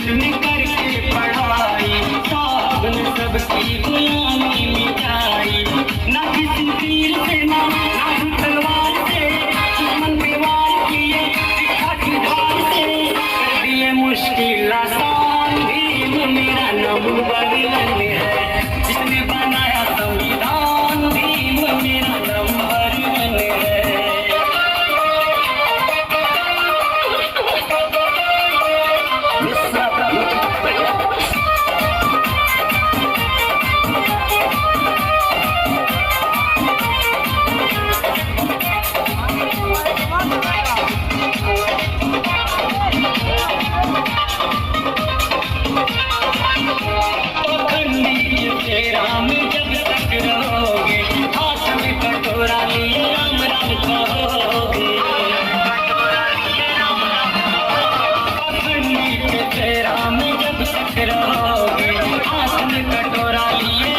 उसने करके पढ़ाई, साहब ने सबकी गुलामी मिटाई। ना किसी तीर से ना तलवार से, दुश्मन पे वार किए शिक्षा की धार से, कर दिए मुश्किल आसान। भीम मेरा नंबर वन है, जिसने बनाया संविधान। भीम मेरा नंबर वन है। राम जब तक रहोगे, हाथ में कटोरा लिए राम राम कहोगे। राम जब तक रहोगे, हाथ में कटोरा लिए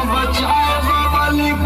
बचाए बाबा लिख